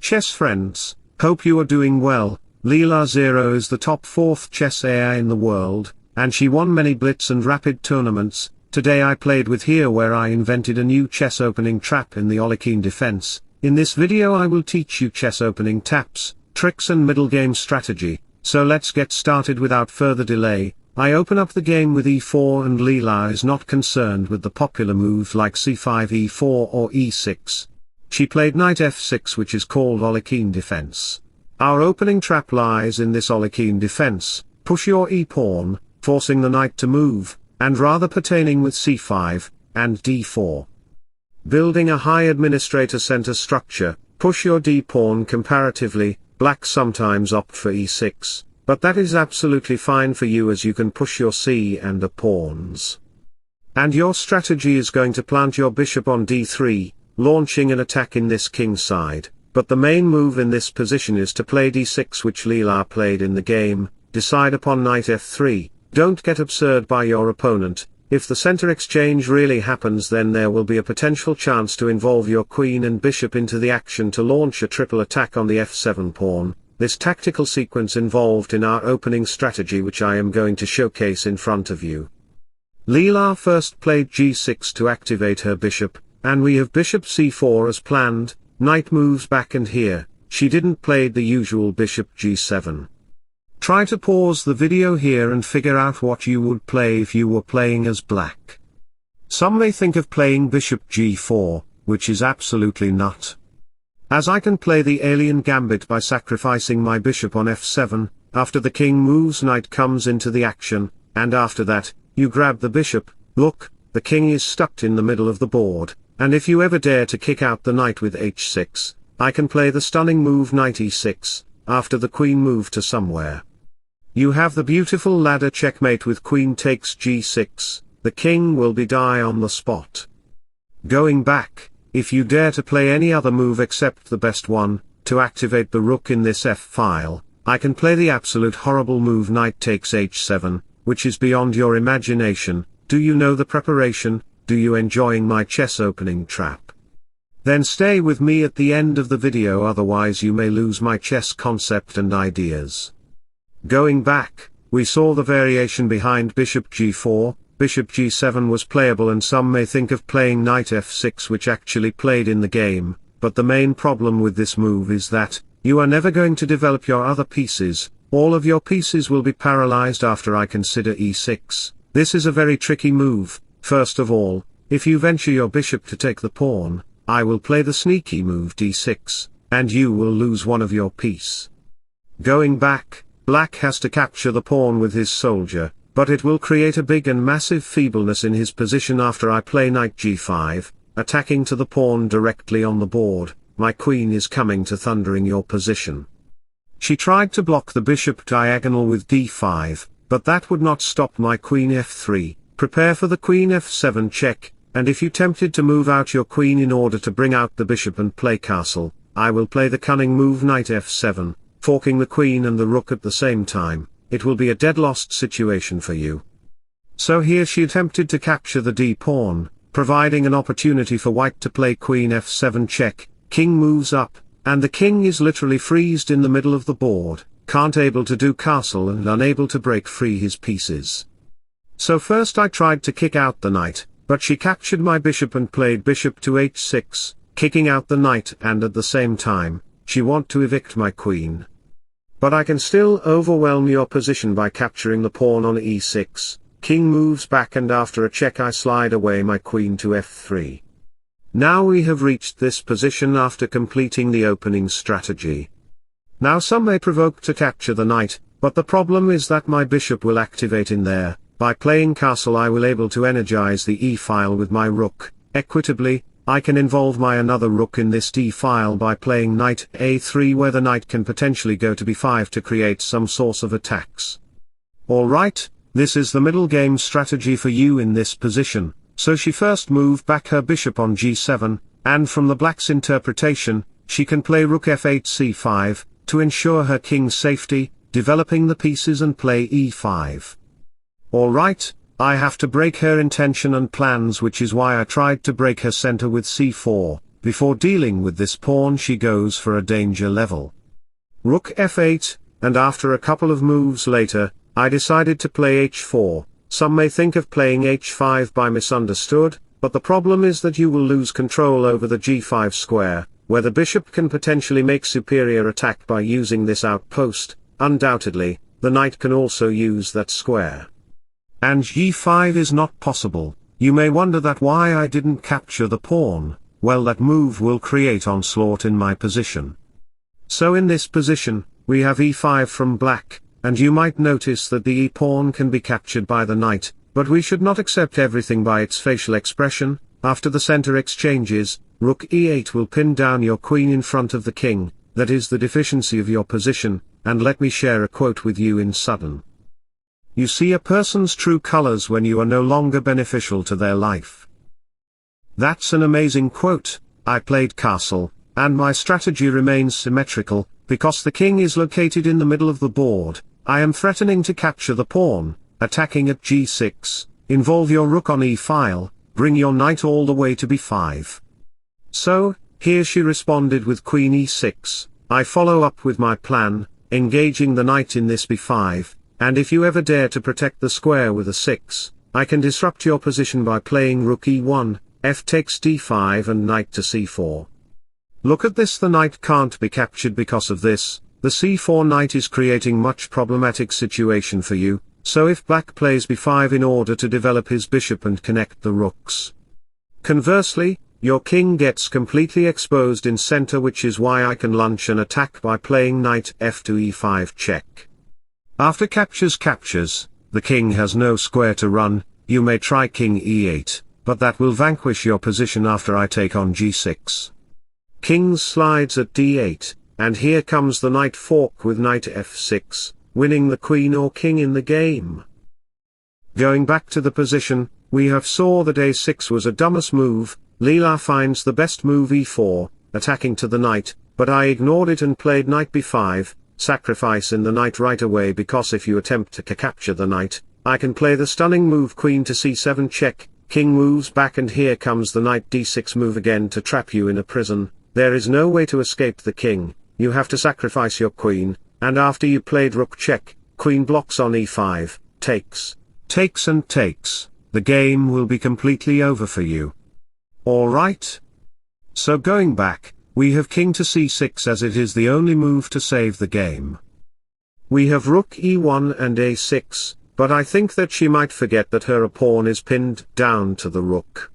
chess friends, hope you are doing well. Leela0 is the top 4th chess AI in the world, and she won many blitz and rapid tournaments. Today I played with her where I invented a new chess opening trap in the Lc0 defense. In this video I will teach you chess opening taps, tricks and middle game strategy. So let's get started without further delay. I open up the game with e4 and Leela is not concerned with the popular moves like c5 e4 or e6. She played knight f6 which is called Lc0 defense. Our opening trap lies in this Lc0 defense. Push your e-pawn, forcing the knight to move, and rather pertaining with c5, and d4. Building a high administrator center structure, push your d-pawn comparatively. Black sometimes opt for e6, but that is absolutely fine for you as you can push your c and a pawns. And your strategy is going to plant your bishop on d3, launching an attack in this king side, but the main move in this position is to play d6 which Leela played in the game. Decide upon knight f3, don't get absurd by your opponent. If the center exchange really happens then there will be a potential chance to involve your queen and bishop into the action to launch a triple attack on the f7 pawn. This tactical sequence involved in our opening strategy which I am going to showcase in front of you. Leela first played g6 to activate her bishop, and we have bishop c4 as planned. Knight moves back and here, she didn't play the usual bishop g7. Try to pause the video here and figure out what you would play if you were playing as black. Some may think of playing bishop g4, which is absolutely not. As I can play the alien gambit by sacrificing my bishop on f7, after the king moves knight comes into the action, and after that, you grab the bishop. Look, the king is stuck in the middle of the board, and if you ever dare to kick out the knight with h6, I can play the stunning move knight e6, after the queen moved to somewhere. You have the beautiful ladder checkmate with queen takes g6, the king will be die on the spot. Going back, if you dare to play any other move except the best one, to activate the rook in this f-file, I can play the absolute horrible move knight takes h7, which is beyond your imagination. Do you know the preparation? Do you enjoying my chess opening trap? Then stay with me at the end of the video, otherwise you may lose my chess concept and ideas. Going back, we saw the variation behind bishop g4, bishop g7 was playable and some may think of playing knight f6 which actually played in the game, but the main problem with this move is that, you are never going to develop your other pieces, all of your pieces will be paralyzed after I consider e6. This is a very tricky move. First of all, if you venture your bishop to take the pawn, I will play the sneaky move d6, and you will lose one of your piece. Going back, black has to capture the pawn with his soldier, but it will create a big and massive feebleness in his position after I play knight g5, attacking to the pawn directly on the board. My queen is coming to thundering your position. She tried to block the bishop diagonal with d5, but that would not stop my queen f3. Prepare for the queen f7 check, and if you tempted to move out your queen in order to bring out the bishop and play castle, I will play the cunning move knight f7, forking the queen and the rook at the same time. It will be a dead lost situation for you. So here she attempted to capture the d-pawn, providing an opportunity for white to play queen f7 check. King moves up, and the king is literally freezed in the middle of the board, can't able to do castle and unable to break free his pieces. So first I tried to kick out the knight, but she captured my bishop and played bishop to h6, kicking out the knight, and at the same time, she want to evict my queen. But I can still overwhelm your position by capturing the pawn on e6, king moves back and after a check I slide away my queen to f3. Now we have reached this position after completing the opening strategy. Now some may provoke to capture the knight, but the problem is that my bishop will activate in there. By playing castle I will able to energize the e-file with my rook. Equitably, I can involve my another rook in this d-file by playing knight a3 where the knight can potentially go to b5 to create some source of attacks. Alright, this is the middle game strategy for you in this position. So she first moved back her bishop on g7, and from the black's interpretation, she can play rook f8 c5, to ensure her king's safety, developing the pieces and play e5. Alright, I have to break her intention and plans, which is why I tried to break her center with c4, before dealing with this pawn she goes for a danger level. Rook f8, and after a couple of moves later, I decided to play h4. Some may think of playing h5 by misunderstood, but the problem is that you will lose control over the g5 square, where the bishop can potentially make superior attack by using this outpost. Undoubtedly, the knight can also use that square. And g5 is not possible. You may wonder that why I didn't capture the pawn. Well, that move will create onslaught in my position. So in this position, we have e5 from black, and you might notice that the e-pawn can be captured by the knight, but we should not accept everything by its facial expression. After the center exchanges, rook e8 will pin down your queen in front of the king. That is the deficiency of your position, and let me share a quote with you in sudden. You see a person's true colors when you are no longer beneficial to their life. That's an amazing quote. I played castle, and my strategy remains symmetrical, because the king is located in the middle of the board. I am threatening to capture the pawn, attacking at g6, involve your rook on e-file, bring your knight all the way to b5. So, here she responded with queen e6, I follow up with my plan, engaging the knight in this b5, and if you ever dare to protect the square with a 6, I can disrupt your position by playing rook e1, f takes d5 and knight to c4. Look at this, the knight can't be captured because of this. The c4 knight is creating much problematic situation for you, so if black plays b5 in order to develop his bishop and connect the rooks. Conversely, your king gets completely exposed in center, which is why I can launch an attack by playing knight f to e5 check. After captures, the king has no square to run. You may try king e8, but that will vanquish your position after I take on g6. King slides at d8, and here comes the knight fork with knight f6, winning the queen or king in the game. Going back to the position, we have saw that a6 was a dumbest move. Leela finds the best move e4, attacking to the knight, but I ignored it and played knight b5, sacrificing the knight right away, because if you attempt to capture the knight, I can play the stunning move queen to c7 check, king moves back, and here comes the knight d6 move again to trap you in a prison. There is no way to escape the king, you have to sacrifice your queen, and after you played rook check, queen blocks on e5, takes and takes, the game will be completely over for you. Alright? So going back, we have king to c6 as it is the only move to save the game. We have rook e1 and a6, but I think that she might forget that her pawn is pinned down to the rook.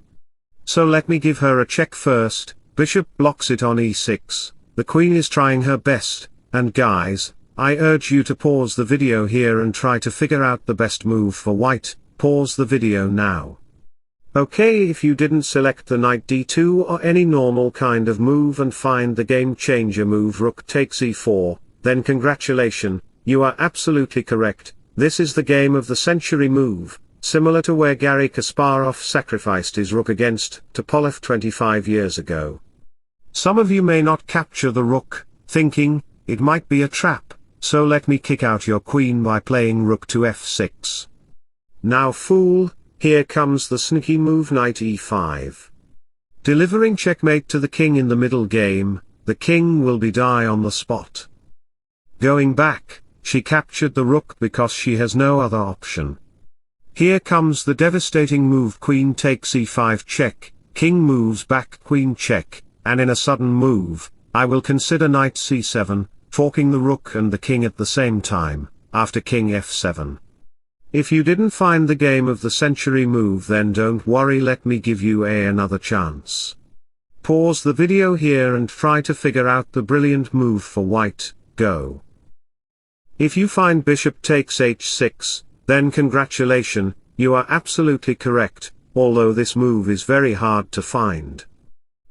So let me give her a check first. Bishop blocks it on e6, the queen is trying her best, and guys, I urge you to pause the video here and try to figure out the best move for white. Pause the video now. Okay, if you didn't select the knight d2 or any normal kind of move and find the game changer move rook takes e4, then congratulations, you are absolutely correct. This is the game of the century move, similar to where Garry Kasparov sacrificed his rook against Tupolev 25 years ago. Some of you may not capture the rook, thinking, it might be a trap, so let me kick out your queen by playing rook to f6. Now fool, here comes the sneaky move knight e5. Delivering checkmate to the king in the middle game, the king will be die on the spot. Going back, she captured the rook because she has no other option. Here comes the devastating move queen takes e5 check, king moves back queen check, and in a sudden move, I will consider knight c7, forking the rook and the king at the same time, after king f7. If you didn't find the game of the century move, then don't worry, let me give you another chance. Pause the video here and try to figure out the brilliant move for white. Go. If you find bishop takes h6, then congratulations, you are absolutely correct, although this move is very hard to find.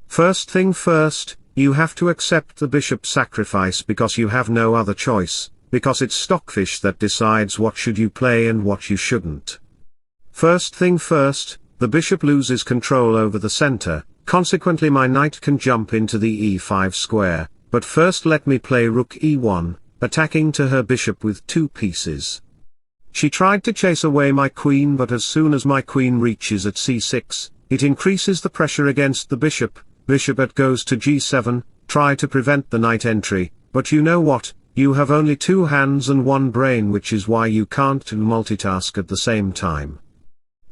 First thing first, you have to accept the bishop sacrifice because you have no other choice, because it's Stockfish that decides what should you play and what you shouldn't. First thing first, the bishop loses control over the center, consequently my knight can jump into the e5 square, but first let me play rook e1, attacking to her bishop with 2 pieces. She tried to chase away my queen, but as soon as my queen reaches at c6, it increases the pressure against the bishop, bishop goes to g7, try to prevent the knight entry, but you know what, you have only two hands and one brain, which is why you can't multitask at the same time.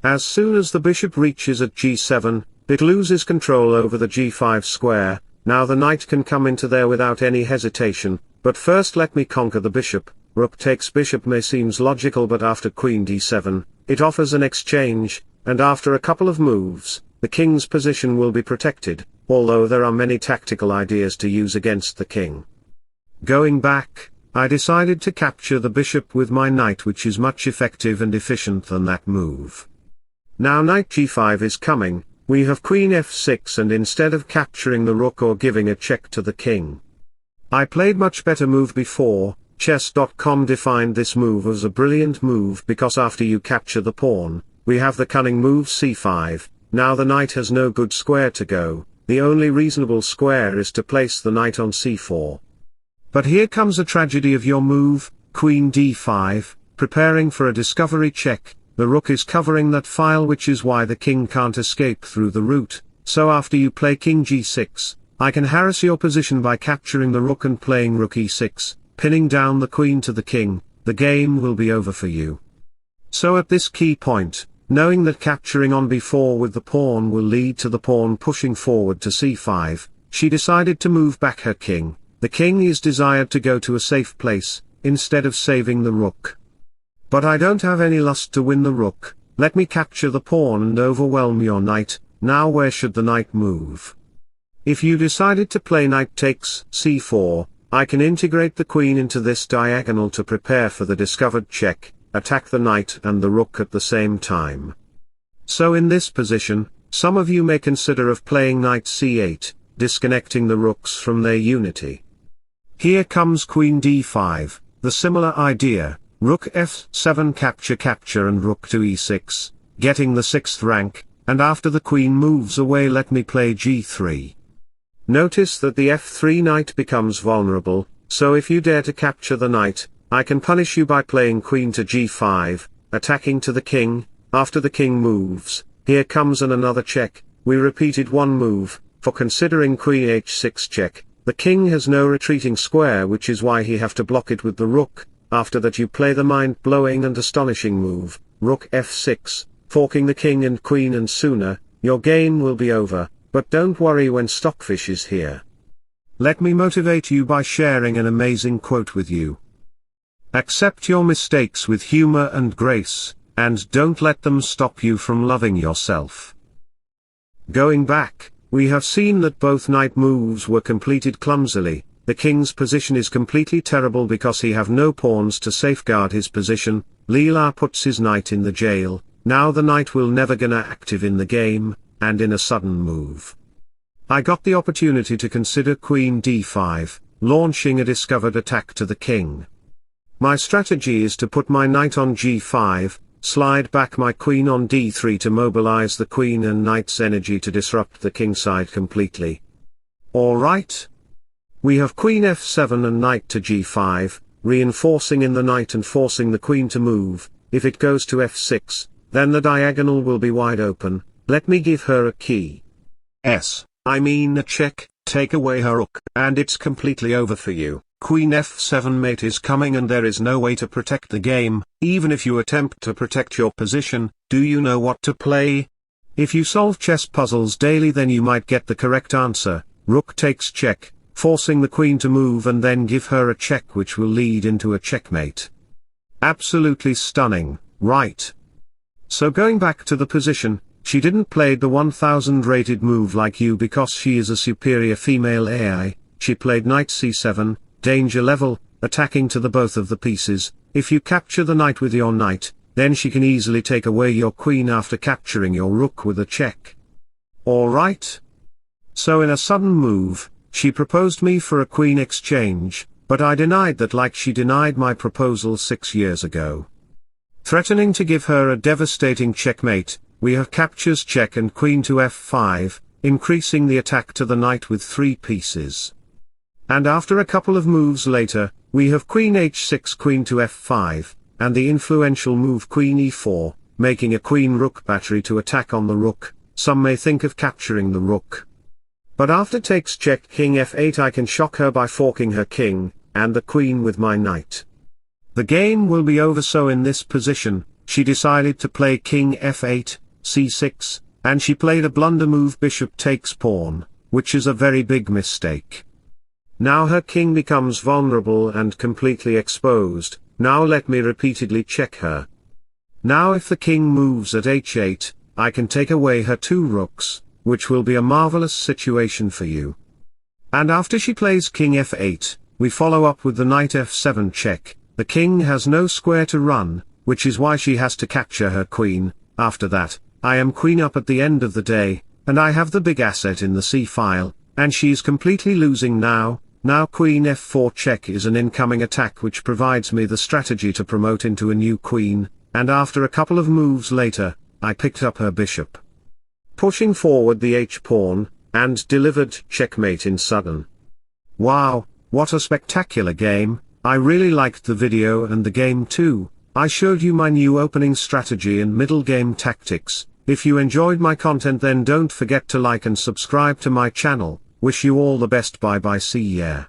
As soon as the bishop reaches at g7, it loses control over the g5 square. Now the knight can come into there without any hesitation, but first let me conquer the bishop. Rook takes bishop may seems logical, but after queen d7, it offers an exchange, and after a couple of moves, the king's position will be protected, although there are many tactical ideas to use against the king. Going back, I decided to capture the bishop with my knight, which is much effective and efficient than that move. Now knight g5 is coming, we have queen f6, and instead of capturing the rook or giving a check to the king, I played much better move before. Chess.com defined this move as a brilliant move because after you capture the pawn, we have the cunning move c5, now the knight has no good square to go, the only reasonable square is to place the knight on c4. But here comes a tragedy of your move, queen d5, preparing for a discovery check, the rook is covering that file, which is why the king can't escape through the root, so after you play king g6, I can harass your position by capturing the rook and playing rook e6, pinning down the queen to the king, the game will be over for you. So at this key point, knowing that capturing on b4 with the pawn will lead to the pawn pushing forward to c5, she decided to move back her king. The king is desired to go to a safe place, instead of saving the rook. But I don't have any lust to win the rook, let me capture the pawn and overwhelm your knight. Now where should the knight move? If you decided to play knight takes c4, I can integrate the queen into this diagonal to prepare for the discovered check, attack the knight and the rook at the same time. So in this position, some of you may consider of playing knight c8, disconnecting the rooks from their unity. Here comes queen d5, the similar idea, rook f7 capture and rook to e6, getting the 6th rank, and after the queen moves away let me play g3. Notice that the f3 knight becomes vulnerable, so if you dare to capture the knight, I can punish you by playing queen to g5, attacking to the king. After the king moves, here comes another check, we repeated one move, for considering queen h6 check, the king has no retreating square, which is why he have to block it with the rook. After that you play the mind-blowing and astonishing move, rook f6, forking the king and queen, and sooner, your game will be over. But don't worry when Stockfish is here. Let me motivate you by sharing an amazing quote with you. Accept your mistakes with humor and grace, and don't let them stop you from loving yourself. Going back, we have seen that both knight moves were completed clumsily. The king's position is completely terrible because he have no pawns to safeguard his position. Leela puts his knight in the jail, now the knight will never gonna active in the game, and in a sudden move, I got the opportunity to consider queen d5, launching a discovered attack to the king. My strategy is to put my knight on g5, slide back my queen on d3 to mobilize the queen and knight's energy to disrupt the king side completely. Alright? We have queen f7 and knight to g5, reinforcing in the knight and forcing the queen to move. If it goes to f6, then the diagonal will be wide open. Let me give her a key. I mean a check, take away her rook, and it's completely over for you. Queen f7 mate is coming and there is no way to protect the game. Even if you attempt to protect your position, do you know what to play? If you solve chess puzzles daily, then you might get the correct answer. Rook takes check, forcing the queen to move and then give her a check, which will lead into a checkmate. Absolutely stunning, right? So going back to the position, she didn't play the 1000 rated move like you because she is a superior female AI. She played knight c7, danger level, attacking to the both of the pieces. If you capture the knight with your knight, then she can easily take away your queen after capturing your rook with a check. Alright? So in a sudden move, she proposed me for a queen exchange, but I denied that like she denied my proposal 6 years ago. Threatening to give her a devastating checkmate, we have captures check and queen to f5, increasing the attack to the knight with 3 pieces. And after a couple of moves later, we have queen h6 queen to f5, and the influential move queen e4, making a queen-rook battery to attack on the rook. Some may think of capturing the rook. But after takes check king f8 I can shock her by forking her king, and the queen with my knight. The game will be over, so in this position, she decided to play king f8, c6, and she played a blunder move bishop takes pawn, which is a very big mistake. Now her king becomes vulnerable and completely exposed. Now let me repeatedly check her. Now if the king moves at h8, I can take away her two rooks, which will be a marvelous situation for you. And after she plays king f8, we follow up with the knight f7 check. The king has no square to run, which is why she has to capture her queen. After that, I am queen up at the end of the day, and I have the big asset in the c-file, and she's completely losing now. Now queen f4 check is an incoming attack which provides me the strategy to promote into a new queen, and after a couple of moves later, I picked up her bishop, pushing forward the h-pawn, and delivered checkmate in sudden. Wow, what a spectacular game. I really liked the video and the game too. I showed you my new opening strategy and middle game tactics. If you enjoyed my content, then don't forget to like and subscribe to my channel. Wish you all the best. Bye bye, see ya.